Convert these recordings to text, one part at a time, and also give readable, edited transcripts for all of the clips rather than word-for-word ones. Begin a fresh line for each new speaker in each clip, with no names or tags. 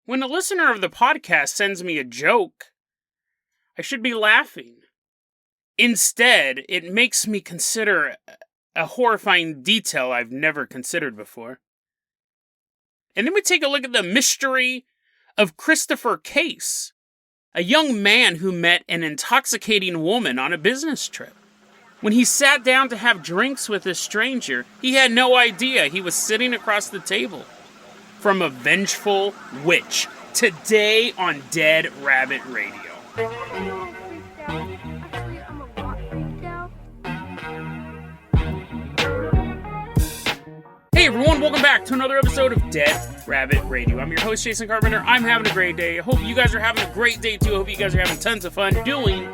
When a listener of the podcast sends me a joke, I should be laughing. Instead, it makes me consider a horrifying detail I've never considered before. And then we take a look at the mystery of Christopher Case, a young man who met an intoxicating woman on a business trip. When he sat down to have drinks with a stranger, he had no idea he was sitting across the table from a vengeful witch. Today on Dead Rabbit Radio. Hey everyone, welcome back to another episode of Dead Rabbit Radio. I'm your host, Jason Carpenter. I'm having a great day. I hope you guys are having a great day too. I hope you guys are having tons of fun doing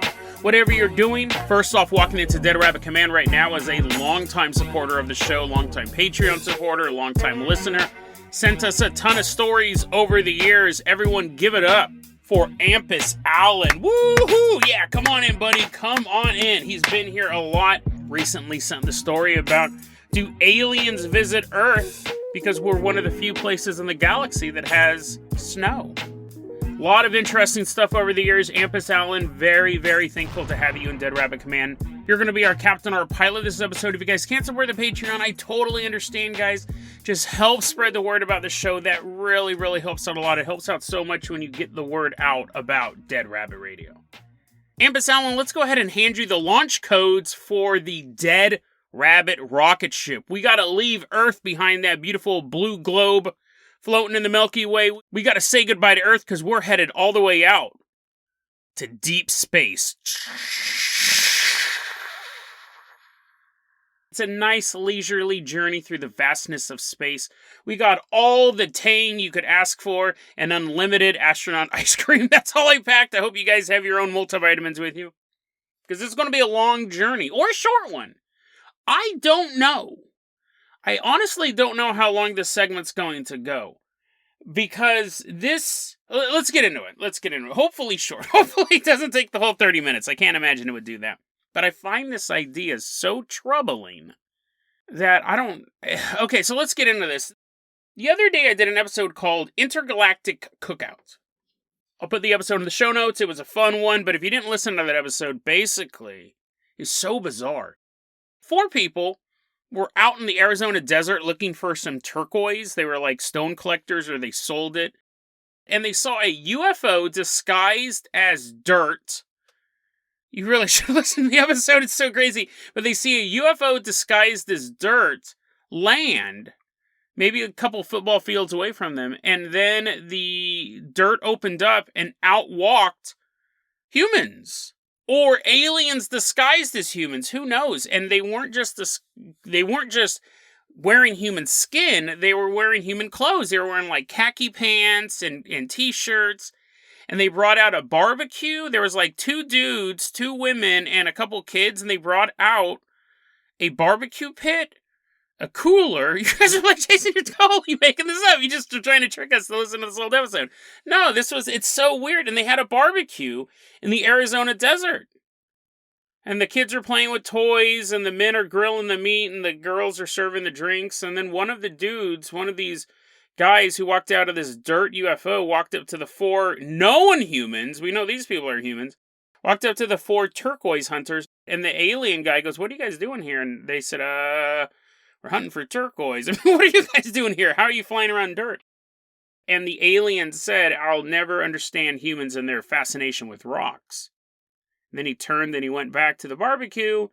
whatever you're doing. First off, walking into Dead Rabbit Command right now as a longtime supporter of the show, longtime Patreon supporter, longtime listener. Sent us a ton of stories over the years. Everyone give it up for Ampus Allen. Woohoo! Yeah, come on in, buddy. Come on in. He's been here a lot. Recently sent the story about, do aliens visit Earth because we're one of the few places in the galaxy that has snow? A lot of interesting stuff over the years. Ampus Allen, very, very thankful to have you in Dead Rabbit Command. You're going to be our captain, our pilot this episode. If you guys can't support the Patreon, I totally understand, guys. Just help spread the word about the show. That really, really helps out a lot. It helps out so much when you get the word out about Dead Rabbit Radio. Ampus Allen, let's go ahead and hand you the launch codes for the Dead Rabbit rocket ship. We got to leave Earth behind, that beautiful blue globe floating in the Milky Way. We got to say goodbye to Earth because we're headed all the way out to deep space. It's a nice leisurely journey through the vastness of space. We got all the tang you could ask for and unlimited astronaut ice cream. That's all I packed. I hope you guys have your own multivitamins with you, because this is going to be a long journey or a short one. I don't know. I honestly don't know how long this segment's going to go, because let's get into it. Hopefully short. Hopefully it doesn't take the whole 30 minutes. I can't imagine it would do that. But I find this idea so troubling that I don't... Okay, so let's get into this. The other day I did an episode called Intergalactic Cook-Out. I'll put the episode in the show notes. It was a fun one, but if you didn't listen to that episode, basically, it's so bizarre. 4 people were out in the Arizona desert looking for some turquoise. They were like stone collectors, or they sold it. And they saw a UFO disguised as dirt. You really should listen to the episode. It's so crazy. But they see a UFO disguised as dirt land, maybe a couple football fields away from them. And then the dirt opened up and out walked humans. Or aliens disguised as humans, who knows? And they weren't just wearing human skin, they were wearing human clothes. They were wearing like khaki pants and t-shirts. And they brought out a barbecue. There was like 2 dudes, 2 women, and a couple kids, and they brought out a barbecue pit, a cooler. You guys are like, Jason, you're totally making this up. You just are trying to trick us to listen to this whole episode. No, it's so weird. And they had a barbecue in the Arizona desert. And the kids are playing with toys, and the men are grilling the meat, and the girls are serving the drinks. And then one of the dudes, one of these guys who walked out of this dirt UFO, walked up to the 4 known humans. We know these people are humans. Walked up to the 4 turquoise hunters. And the alien guy goes, "What are you guys doing here?" And they said, "We're hunting for turquoise." I mean, what are you guys doing here? How are you flying around dirt? And the alien said, "I'll never understand humans and their fascination with rocks." And then he turned and he went back to the barbecue.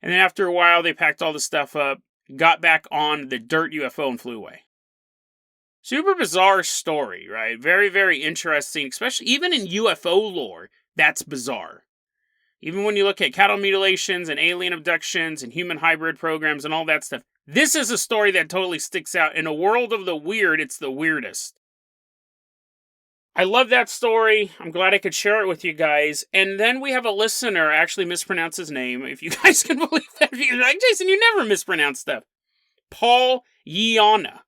And then after a while, they packed all the stuff up, got back on the dirt UFO, and flew away. Super bizarre story, right? Very, very interesting, especially even in UFO lore, that's bizarre. Even when you look at cattle mutilations and alien abductions and human hybrid programs and all that stuff, this is a story that totally sticks out. In a world of the weird, it's the weirdest. I love that story. I'm glad I could share it with you guys. And then we have a listener, I actually mispronounced his name, if you guys can believe that. You're like, Jason, you never mispronounce stuff. Paul Yiana.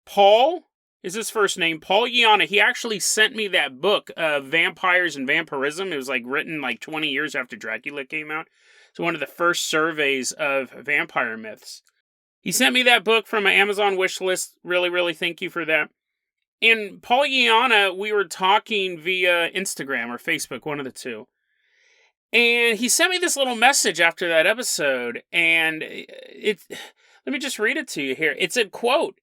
Paul is his first name, Paul Yiana. He actually sent me that book, Vampires and Vampirism. It was like written like 20 years after Dracula came out. It's one of the first surveys of vampire myths. He sent me that book from my Amazon wish list. Really, really thank you for that. And Pollyanna, we were talking via Instagram or Facebook, one of the two. And he sent me this little message after that episode, and let me just read it to you here. It's a quote.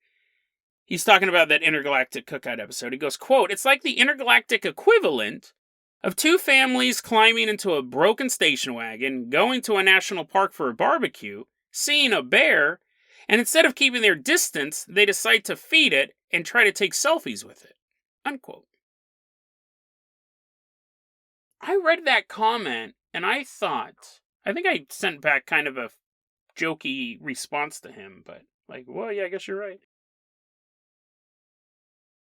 He's talking about that Intergalactic Cook-Out episode. He goes, quote, "It's like the intergalactic equivalent of two families climbing into a broken station wagon, going to a national park for a barbecue, seeing a bear, and instead of keeping their distance, they decide to feed it and try to take selfies with it." Unquote. I read that comment, and I think I sent back kind of a jokey response to him, but like, well, yeah, I guess you're right.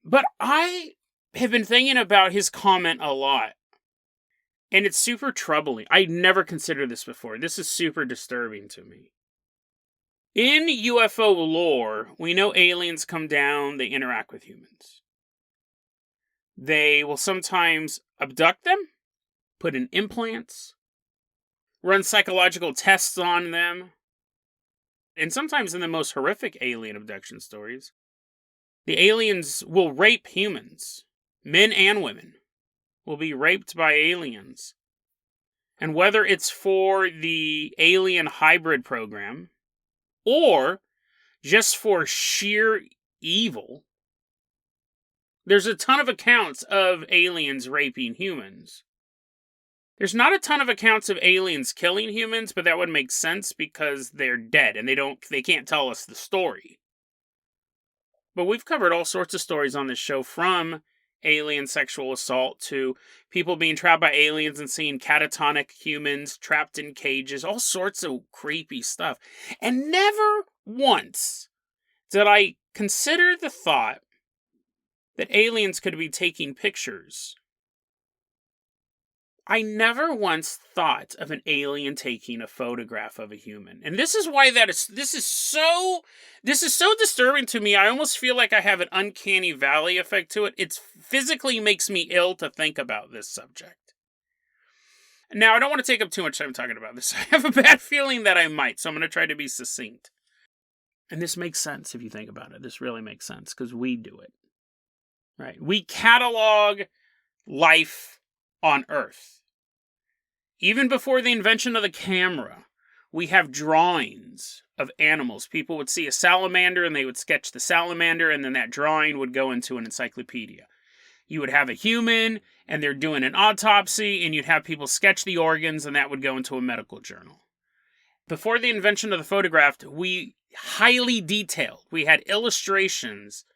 But I have been thinking about his comment a lot, and it's super troubling. I never considered this before. This is super disturbing to me. In UFO lore, we know aliens come down, they interact with humans. They will sometimes abduct them, put in implants, run psychological tests on them, and sometimes in the most horrific alien abduction stories, the aliens will rape humans. Men and women will be raped by aliens. And whether it's for the alien hybrid program or just for sheer evil, there's a ton of accounts of aliens raping humans. There's not a ton of accounts of aliens killing humans, but that would make sense because they're dead and they can't tell us the story. But we've covered all sorts of stories on this show, from alien sexual assault to people being trapped by aliens and seeing catatonic humans trapped in cages, all sorts of creepy stuff. And never once did I consider the thought that aliens could be taking pictures. I never once thought of an alien taking a photograph of a human. And this is why this is so disturbing to me. I almost feel like I have an uncanny valley effect to it. It physically makes me ill to think about this subject. Now, I don't want to take up too much time talking about this. I have a bad feeling that I might, so I'm going to try to be succinct. And this makes sense if you think about it. This really makes sense because we do it. Right? We catalog life on Earth. Even before the invention of the camera, we have drawings of animals. People would see a salamander and they would sketch the salamander, and then that drawing would go into an encyclopedia. You would have a human and they're doing an autopsy, and you'd have people sketch the organs, and that would go into a medical journal. Before the invention of the photograph, we highly detailed. We had illustrations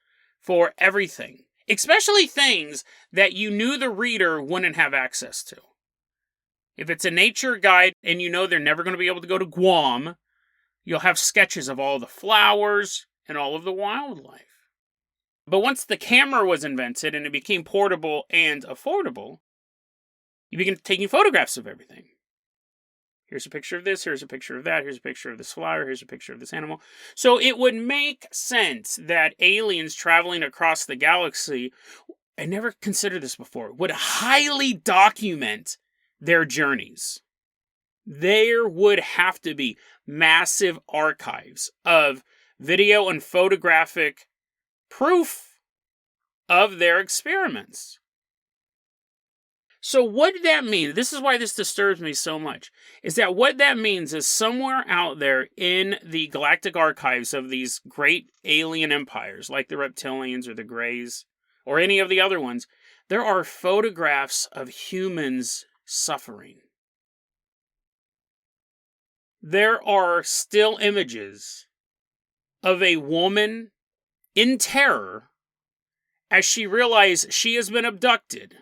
for everything, especially things that you knew the reader wouldn't have access to. If it's a nature guide and you know they're never going to be able to go to Guam, you'll have sketches of all the flowers and all of the wildlife. But once the camera was invented and it became portable and affordable, you began taking photographs of everything. Here's a picture of this, here's a picture of that, here's a picture of this flower, here's a picture of this animal. So it would make sense that aliens traveling across the galaxy, I never considered this before, would highly document their journeys. There would have to be massive archives of video and photographic proof of their experiments. So what did that mean? This is why this disturbs me so much. Is that what that means is somewhere out there in the galactic archives of these great alien empires, like the reptilians or the Greys, or any of the other ones, there are photographs of humans suffering. There are still images of a woman in terror as she realizes she has been abducted,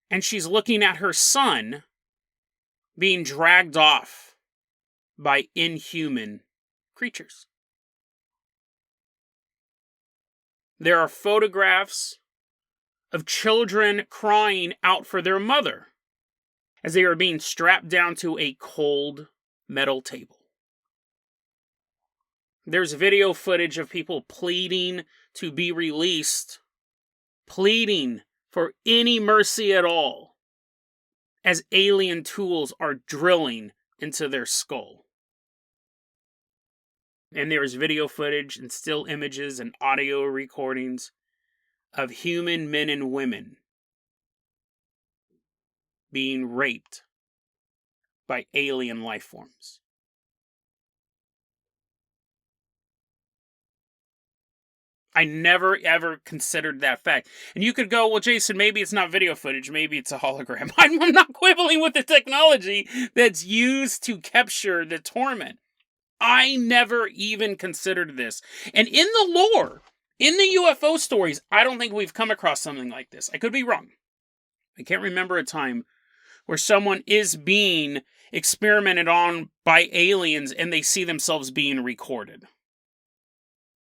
and she's looking at her son being dragged off by inhuman creatures. There are photographs of children crying out for their mother as they are being strapped down to a cold metal table. There's video footage of people pleading to be released, pleading for any mercy at all, as alien tools are drilling into their skull. And there's video footage and still images and audio recordings of human men and women being raped by alien life forms. I never, ever considered that fact. And you could go, well, Jason, maybe it's not video footage. Maybe it's a hologram. I'm not quibbling with the technology that's used to capture the torment. I never even considered this. And in the lore, in the UFO stories, I don't think we've come across something like this. I could be wrong. I can't remember a time where someone is being experimented on by aliens and they see themselves being recorded.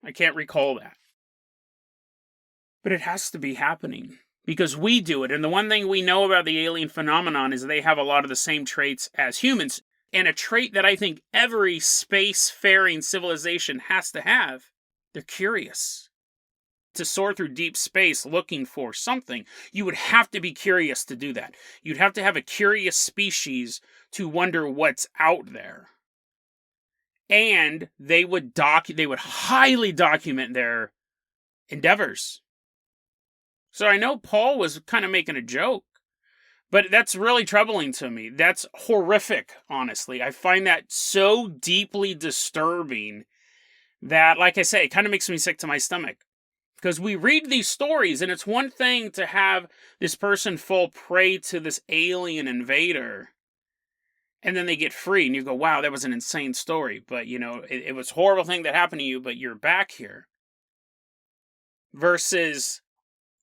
I can't recall that. But it has to be happening because we do it. And the one thing we know about the alien phenomenon is they have a lot of the same traits as humans. And a trait that I think every space-faring civilization has to have, they're curious. To soar through deep space looking for something, you would have to be curious to do that. You'd have to have a curious species to wonder what's out there. And they would highly document their endeavors. So I know Paul was kind of making a joke, but that's really troubling to me. That's horrific, honestly. I find that so deeply disturbing that, like I say, it kind of makes me sick to my stomach. Because we read these stories, and it's one thing to have this person fall prey to this alien invader, and then they get free, and you go, wow, that was an insane story. But, it was a horrible thing that happened to you, but you're back here. Versus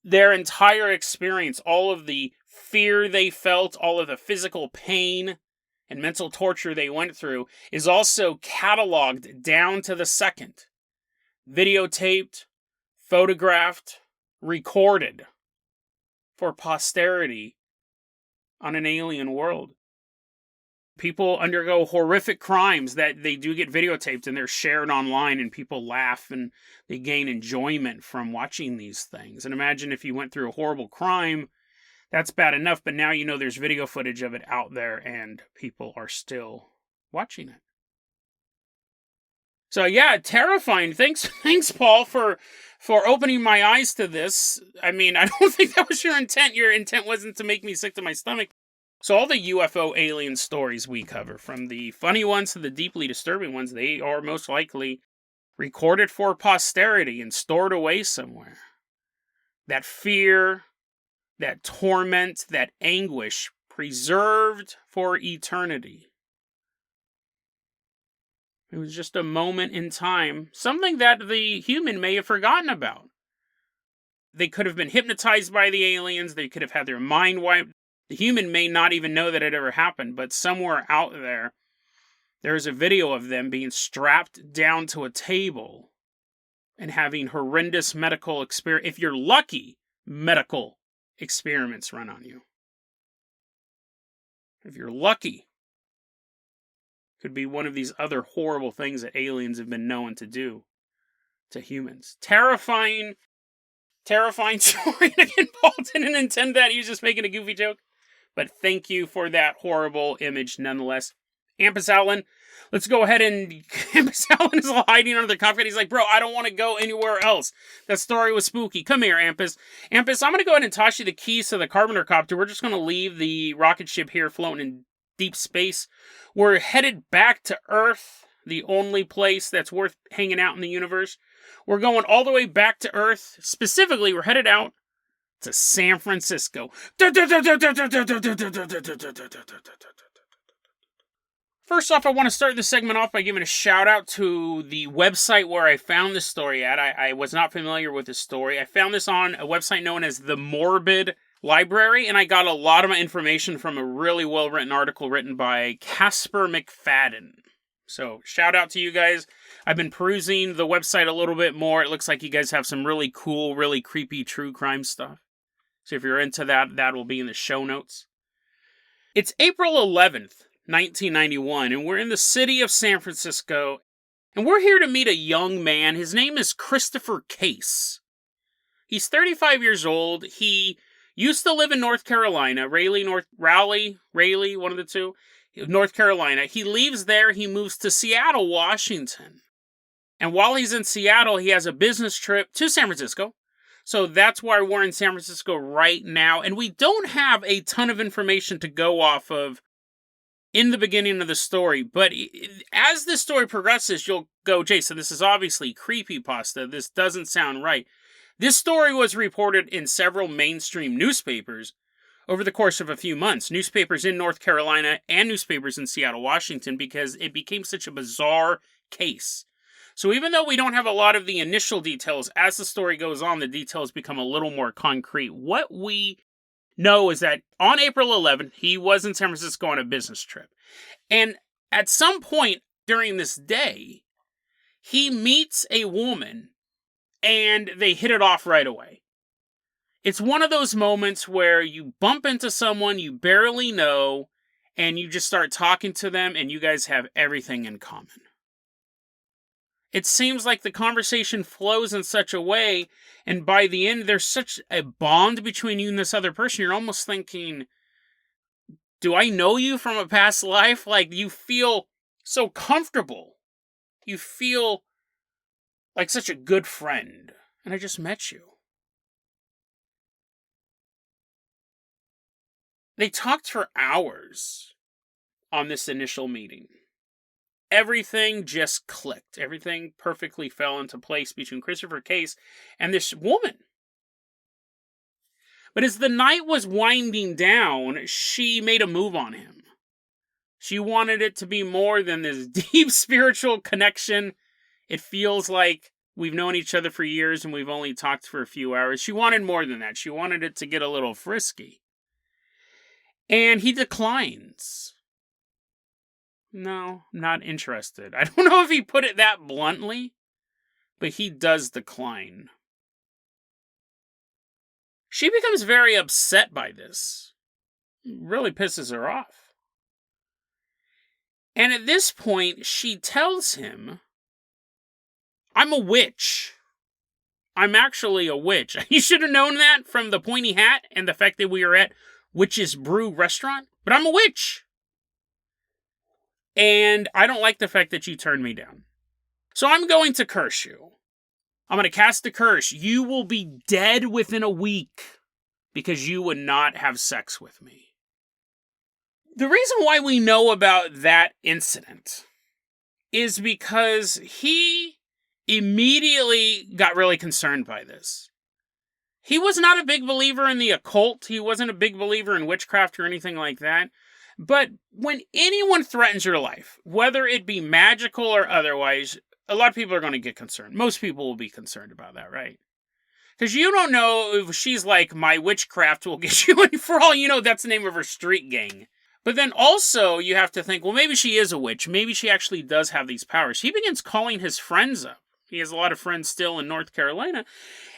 their entire experience, all of the fear they felt, all of the physical pain and mental torture they went through is also cataloged down to the second. Videotaped, photographed, recorded for posterity on an alien world. People undergo horrific crimes that they do get videotaped and they're shared online and people laugh and they gain enjoyment from watching these things. And imagine if you went through a horrible crime, that's bad enough, but now there's video footage of it out there and people are still watching it. So yeah, terrifying. Thanks Paul, for opening my eyes to this. I mean, I don't think that was your intent. Your intent wasn't to make me sick to my stomach. So all the UFO alien stories we cover, from the funny ones to the deeply disturbing ones, they are most likely recorded for posterity and stored away somewhere. That fear, that torment, that anguish, preserved for eternity. It was just a moment in time, something that the human may have forgotten about. They could have been hypnotized by the aliens, they could have had their mind wiped. The human may not even know that it ever happened, but somewhere out there, there's a video of them being strapped down to a table and having horrendous medical experience. If you're lucky, medical experiments run on you. If you're lucky, could be one of these other horrible things that aliens have been known to do to humans. Terrifying story. Again, Paul didn't intend that. He was just making a goofy joke. But thank you for that horrible image nonetheless. Ampus Outland, let's go ahead and... Ampus Outland is all hiding under the cockpit. He's like, bro, I don't want to go anywhere else. That story was spooky. Come here, Ampus. Ampus, I'm going to go ahead and toss you the keys to the Carpenter copter. We're just going to leave the rocket ship here floating in deep space. We're headed back to Earth, the only place that's worth hanging out in the universe. We're going all the way back to Earth. Specifically, we're headed out to San Francisco. First off, I want to start this segment off by giving a shout out to the website where I found this story at. I was not familiar with this story. I found this on a website known as the Morbid Library, and I got a lot of my information from a really well-written article written by Casper McFadden. So, shout out to you guys. I've been perusing the website a little bit more. It looks like you guys have some really cool, really creepy true crime stuff. So if you're into that, that will be in the show notes. It's April 11th, 1991, and we're in the city of San Francisco, and we're here to meet a young man. His name is Christopher Case. He's 35 years old. He used to live in North Carolina, Raleigh, one of the two, North Carolina. He leaves there, he moves to Seattle, Washington. And while he's in Seattle, he has a business trip to San Francisco So that's why we're in San Francisco right now. And we don't have a ton of information to go off of in the beginning of the story. But as the story progresses, you'll go, Jason, this is obviously creepypasta. This doesn't sound right. This story was reported in several mainstream newspapers over the course of a few months. Newspapers in North Carolina and newspapers in Seattle, Washington, because it became such a bizarre case. So even though we don't have a lot of the initial details, as the story goes on, the details become a little more concrete. What we know is that on April 11th, he was in San Francisco on a business trip. And at some point during this day, he meets a woman and they hit it off right away. It's one of those moments where you bump into someone you barely know and you just start talking to them and you guys have everything in common. It seems like the conversation flows in such a way, and by the end, there's such a bond between you and this other person, you're almost thinking, do I know you from a past life? Like, you feel so comfortable. You feel like such a good friend. And I just met you. They talked for hours on this initial meeting. Everything just clicked. Everything perfectly fell into place between Christopher Case and this woman. But as the night was winding down, she made a move on him. She wanted it to be more than this deep spiritual connection. It feels like we've known each other for years and we've only talked for a few hours. She wanted more than that. She wanted it to get a little frisky. And he declines. No, not interested. I don't know if he put it that bluntly, but he does decline. She becomes very upset by this. It really pisses her off. And at this point, she tells him, I'm a witch. I'm actually a witch. You should have known that from the pointy hat and the fact that we were at Witch's Brew restaurant, but I'm a witch. And I don't like the fact that you turned me down. So I'm going to curse you. I'm going to cast a curse. You will be dead within a week because you would not have sex with me. The reason why we know about that incident is because he immediately got really concerned by this. He was not a big believer in the occult. He wasn't a big believer in witchcraft or anything like that. But when anyone threatens your life, whether it be magical or otherwise, a lot of people are going to get concerned. Most people will be concerned about that, right? Because you don't know if she's like, my witchcraft will get you, and for all you know, that's the name of her street gang. But then also, you have to think, well, maybe she is a witch. Maybe she actually does have these powers. He begins calling his friends up. He has a lot of friends still in North Carolina.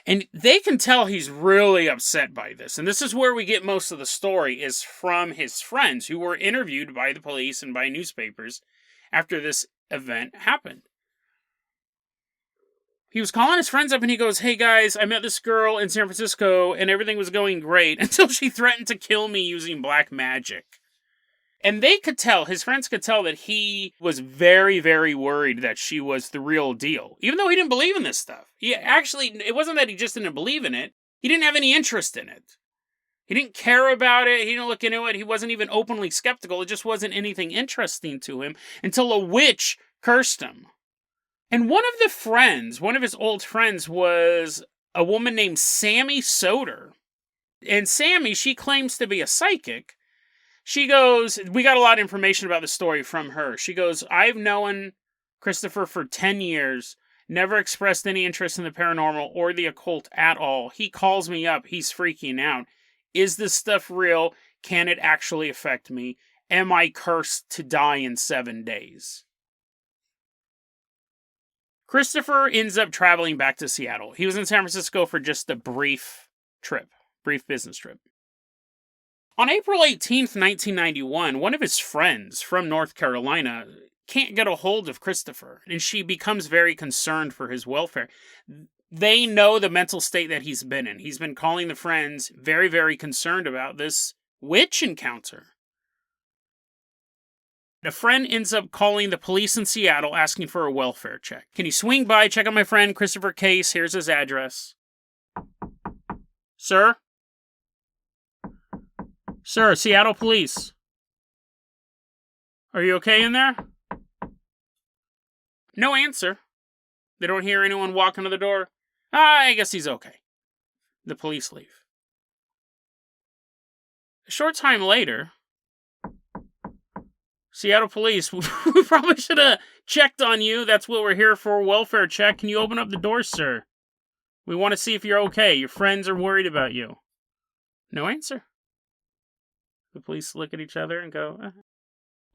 And they can tell he's really upset by this. And this is where we get most of the story, is from his friends who were interviewed by the police and by newspapers after this event happened. He was calling his friends up and he goes, hey guys, I met this girl in San Francisco and everything was going great until she threatened to kill me using black magic. And they could tell, his friends could tell that he was very, very worried that she was the real deal. Even though he didn't believe in this stuff. It wasn't that he just didn't believe in it. He didn't have any interest in it. He didn't care about it. He didn't look into it. He wasn't even openly skeptical. It just wasn't anything interesting to him until a witch cursed him. And one of his old friends was a woman named Sammy Soder. And Sammy, she claims to be a psychic. She goes, we got a lot of information about the story from her. She goes, I've known Christopher for 10 years, never expressed any interest in the paranormal or the occult at all. He calls me up. He's freaking out. Is this stuff real? Can it actually affect me? Am I cursed to die in 7 days? Christopher ends up traveling back to Seattle. He was in San Francisco for just a brief business trip. On April 18th, 1991, one of his friends from North Carolina can't get a hold of Christopher, and she becomes very concerned for his welfare. They know the mental state that he's been in. He's been calling the friends very, very concerned about this witch encounter. A friend ends up calling the police in Seattle asking for a welfare check. Can you swing by, check on my friend Christopher Case? Here's his address. Sir? Sir, Seattle Police. Are you okay in there? No answer. They don't hear anyone walking to the door. I guess he's okay. The police leave. A short time later, Seattle Police, we probably should have checked on you. That's what we're here for, welfare check. Can you open up the door, sir? We want to see if you're okay. Your friends are worried about you. No answer. The police look at each other and go,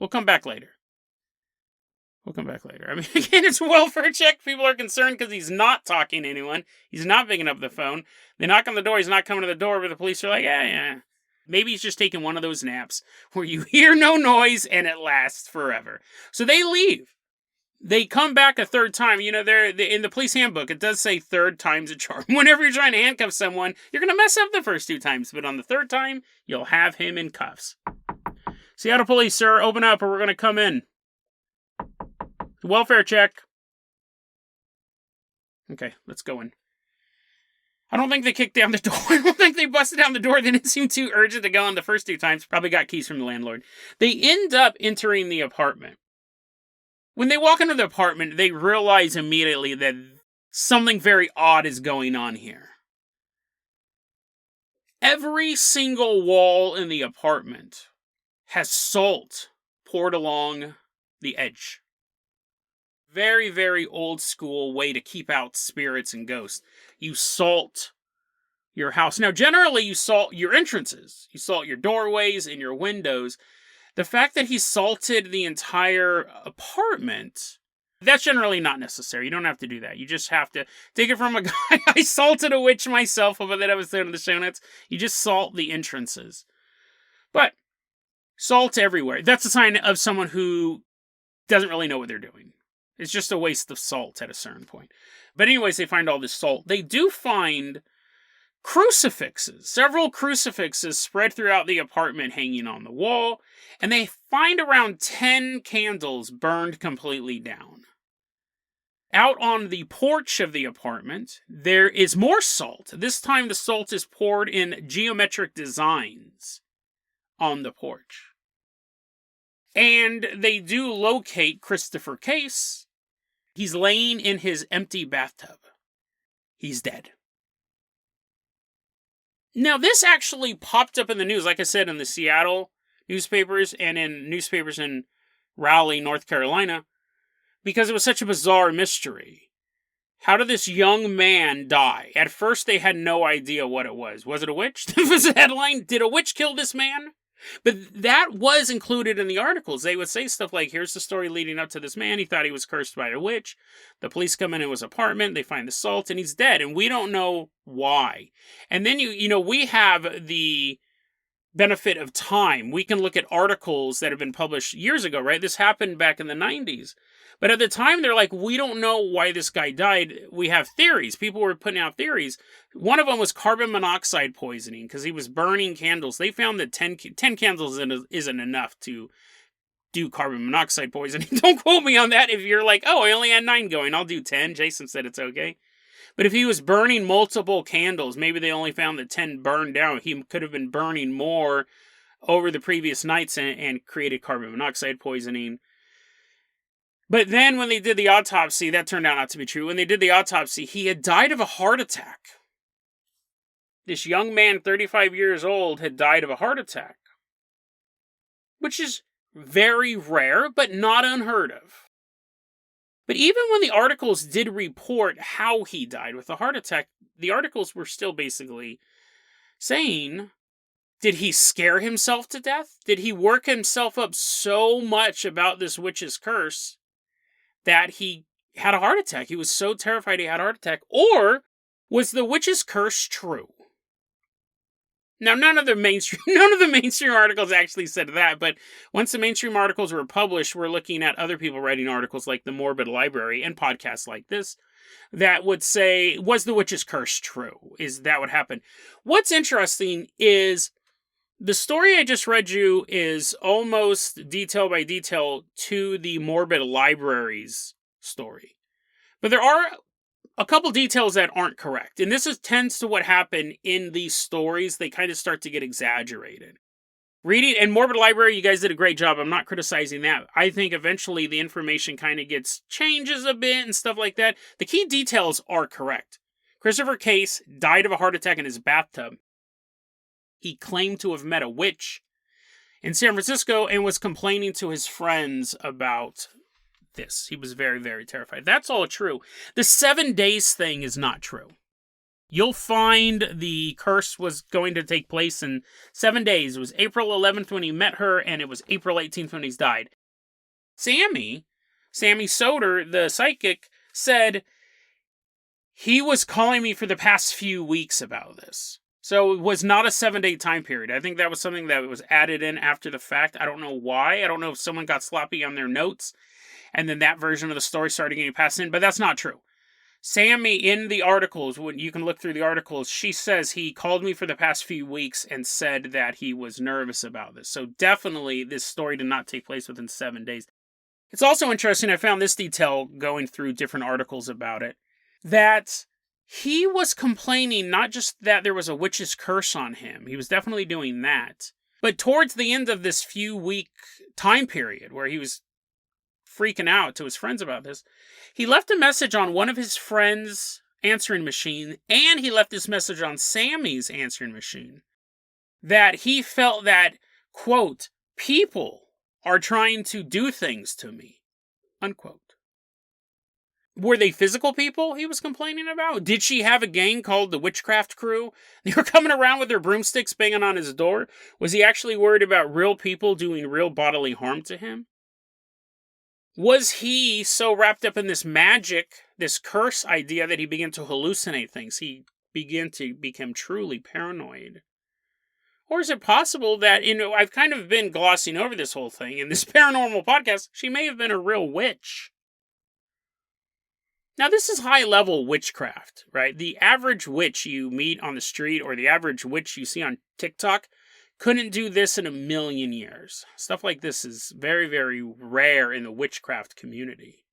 we'll come back later. We'll come back later. I mean, again, it's welfare check. People are concerned because he's not talking to anyone. He's not picking up the phone. They knock on the door. He's not coming to the door, but the police are like, yeah. Maybe he's just taking one of those naps where you hear no noise and it lasts forever. So they leave. They come back a third time. You know, in the police handbook, it does say third time's a charm. Whenever you're trying to handcuff someone, you're going to mess up the first 2 times. But on the third time, you'll have him in cuffs. Seattle Police, sir, open up or we're going to come in. Welfare check. Okay, let's go in. I don't think they kicked down the door. I don't think they busted down the door. They didn't seem too urgent to go in the first 2 times. Probably got keys from the landlord. They end up entering the apartment. When they walk into the apartment, they realize immediately that something very odd is going on here. Every single wall in the apartment has salt poured along the edge. Very, very old school way to keep out spirits and ghosts. You salt your house. Now, generally, you salt your entrances. You salt your doorways and your windows. The fact that he salted the entire apartment, that's generally not necessary. You don't have to do that. You just have to take it from a guy. I salted a witch myself over that episode of the show notes. You just salt the entrances. But salt everywhere. That's a sign of someone who doesn't really know what they're doing. It's just a waste of salt at a certain point. But anyways, they find all this salt. They do find crucifixes, several crucifixes spread throughout the apartment hanging on the wall. And they find around 10 candles burned completely down. Out on the porch of the apartment, there is more salt. This time the salt is poured in geometric designs on the porch. And they do locate Christopher Case. He's laying in his empty bathtub. He's dead. Now, this actually popped up in the news, like I said, in the Seattle newspapers and in newspapers in Raleigh, North Carolina, because it was such a bizarre mystery. How did this young man die? At first, they had no idea what it was. Was it a witch? That was the headline. Did a witch kill this man? But that was included in the articles. They would say stuff like, here's the story leading up to this man. He thought he was cursed by a witch. The police come in his apartment. They find the salt and he's dead. And we don't know why. And then, we have the benefit of time. We can look at articles that have been published years ago, right? This happened back in the 90s. But at the time, they're like, we don't know why this guy died. We have theories. People were putting out theories. One of them was carbon monoxide poisoning because he was burning candles. They found that 10 candles isn't enough to do carbon monoxide poisoning. Don't quote me on that. If you're like, oh, I only had 9 going, I'll do 10. Jason said it's okay. But if he was burning multiple candles, maybe they only found that 10 burned down. He could have been burning more over the previous nights and created carbon monoxide poisoning. But then when they did the autopsy, that turned out not to be true. When they did the autopsy, he had died of a heart attack. This young man, 35 years old, had died of a heart attack. Which is very rare, but not unheard of. But even when the articles did report how he died with a heart attack, the articles were still basically saying, did he scare himself to death? Did he work himself up so much about this witch's curse that he had a heart attack? He was so terrified he had a heart attack. Or was the witch's curse true? Now, none of the mainstream articles actually said that, but once the mainstream articles were published, we're looking at other people writing articles like the Morbid Library and podcasts like this that would say, was the witch's curse true? Is that what happened? What's interesting is the story I just read you is almost detail by detail to the Morbid Library's story. But there are a couple details that aren't correct. And tends to what happened in these stories. They kind of start to get exaggerated. Reading and Morbid Library, you guys did a great job. I'm not criticizing that. I think eventually the information kind of changes a bit and stuff like that. The key details are correct. Christopher Case died of a heart attack in his bathtub. He claimed to have met a witch in San Francisco and was complaining to his friends about this. He was very, very terrified. That's all true. The 7 days thing is not true. You'll find the curse was going to take place in 7 days. It was April 11th when he met her, and it was April 18th when he died. Sammy Soder, the psychic, said he was calling me for the past few weeks about this. So it was not a 7-day time period. I think that was something that was added in after the fact. I don't know why. I don't know if someone got sloppy on their notes, and then that version of the story started getting passed in, but that's not true. Sammy, in the articles, when you can look through the articles, she says he called me for the past few weeks and said that he was nervous about this. So definitely this story did not take place within 7 days. It's also interesting, I found this detail going through different articles about it, that he was complaining not just that there was a witch's curse on him, he was definitely doing that, but towards the end of this few-week time period where he was freaking out to his friends about this, he left a message on one of his friends' answering machine, and he left this message on Sammy's answering machine, that he felt that, quote, people are trying to do things to me, unquote. Were they physical people he was complaining about? Did she have a gang called the Witchcraft Crew? They were coming around with their broomsticks banging on his door? Was he actually worried about real people doing real bodily harm to him? Was he so wrapped up in this magic, this curse idea, that he began to hallucinate things? He began to become truly paranoid. Or is it possible that, I've kind of been glossing over this whole thing in this paranormal podcast, she may have been a real witch. Now, this is high-level witchcraft, right? The average witch you meet on the street or the average witch you see on TikTok couldn't do this in a million years. Stuff like this is very, very rare in the witchcraft community.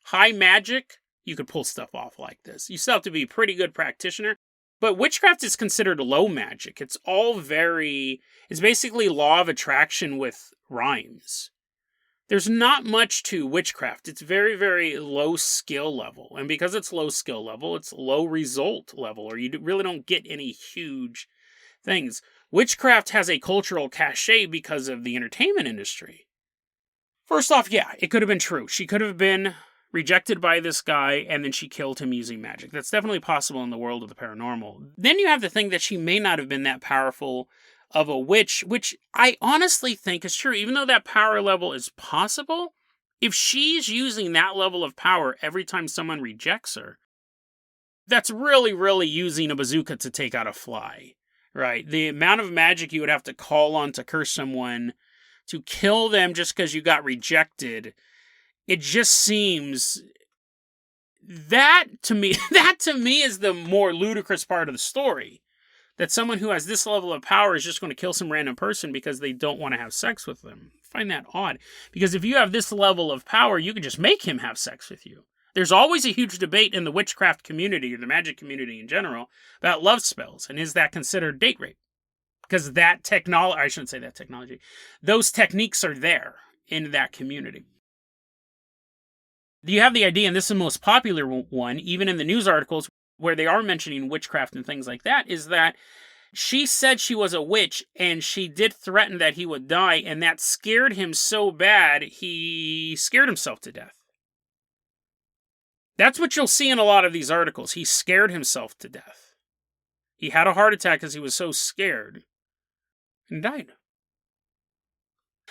High magic, you could pull stuff off like this. You still have to be a pretty good practitioner. But witchcraft is considered low magic. It's basically law of attraction with rhymes. There's not much to witchcraft. It's very, very low skill level. And because it's low skill level, it's low result level, or you really don't get any huge things. Witchcraft has a cultural cachet because of the entertainment industry. First off, yeah, it could have been true. She could have been rejected by this guy, and then she killed him using magic. That's definitely possible in the world of the paranormal. Then you have to think that she may not have been that powerful of a witch, which I honestly think is true. Even though that power level is possible, if she's using that level of power every time someone rejects her, that's really, really using a bazooka to take out a fly. Right, the amount of magic you would have to call on to curse someone, to kill them just because you got rejected, it just seems that to me is the more ludicrous part of the story. That someone who has this level of power is just going to kill some random person because they don't want to have sex with them. I find that odd. Because if you have this level of power, you can just make him have sex with you. There's always a huge debate in the witchcraft community, or the magic community in general, about love spells, and is that considered date rape? Because that technology, I shouldn't say that technology, those techniques are there in that community. You have the idea, and this is the most popular one, even in the news articles where they are mentioning witchcraft and things like that, is that she said she was a witch, and she did threaten that he would die, and that scared him so bad, he scared himself to death. That's what you'll see in a lot of these articles. He scared himself to death. He had a heart attack because he was so scared and died.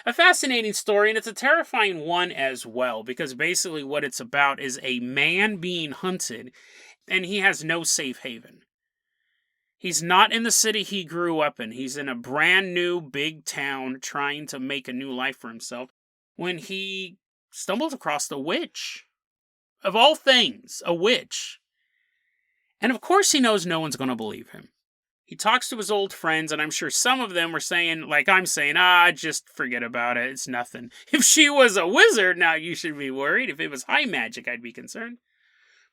A fascinating story, and it's a terrifying one as well, because basically what it's about is a man being hunted, and he has no safe haven. He's not in the city he grew up in. He's in a brand new big town trying to make a new life for himself when he stumbles across the witch. Of all things, a witch. And of course he knows no one's going to believe him. He talks to his old friends, and I'm sure some of them were saying, like I'm saying, just forget about it, it's nothing. If she was a wizard, now you should be worried. If it was high magic, I'd be concerned.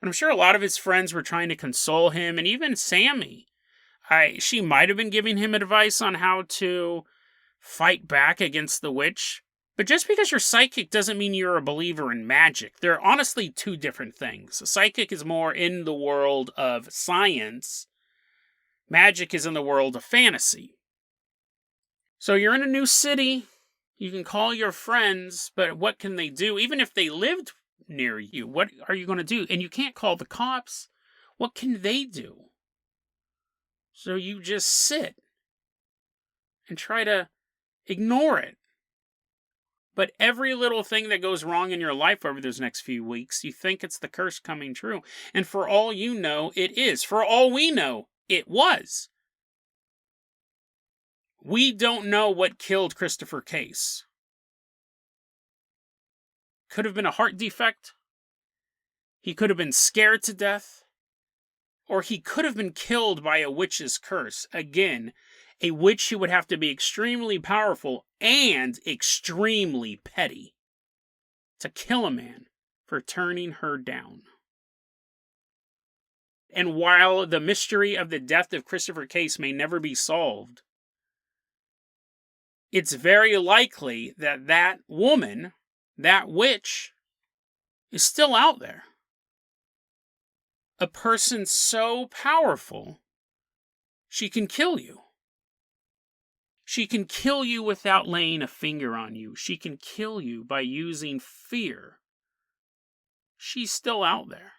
But I'm sure a lot of his friends were trying to console him, and even Sammy. She might have been giving him advice on how to fight back against the witch. But just because you're psychic doesn't mean you're a believer in magic. They're honestly two different things. A psychic is more in the world of science. Magic is in the world of fantasy. So you're in a new city. You can call your friends, but what can they do? Even if they lived near you, what are you going to do? And you can't call the cops. What can they do? So you just sit and try to ignore it. But every little thing that goes wrong in your life over those next few weeks, you think it's the curse coming true. And for all you know, it is. For all we know, it was. We don't know what killed Christopher Case. Could have been a heart defect. He could have been scared to death. Or he could have been killed by a witch's curse. Again, a witch who would have to be extremely powerful and extremely petty to kill a man for turning her down. And while the mystery of the death of Christopher Case may never be solved, it's very likely that that woman, that witch, is still out there. A person so powerful, she can kill you. She can kill you without laying a finger on you. She can kill you by using fear. She's still out there.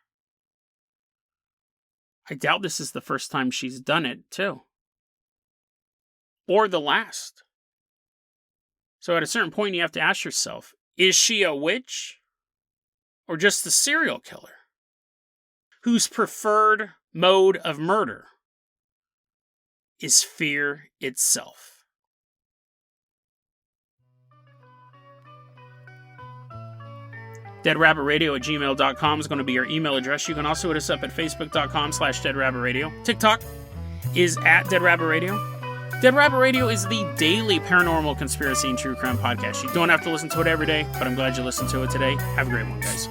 I doubt this is the first time she's done it, too. Or the last. So at a certain point, you have to ask yourself, is she a witch? Or just a serial killer? Whose preferred mode of murder is fear itself? DeadRabbitRadio@gmail.com is going to be your email address. You can also hit us up at Facebook.com/DeadRabbitRadio. TikTok is at DeadRabbitRadio. Dead Rabbit Radio is the daily paranormal conspiracy and true crime podcast. You don't have to listen to it every day, but I'm glad you listened to it today. Have a great one, guys.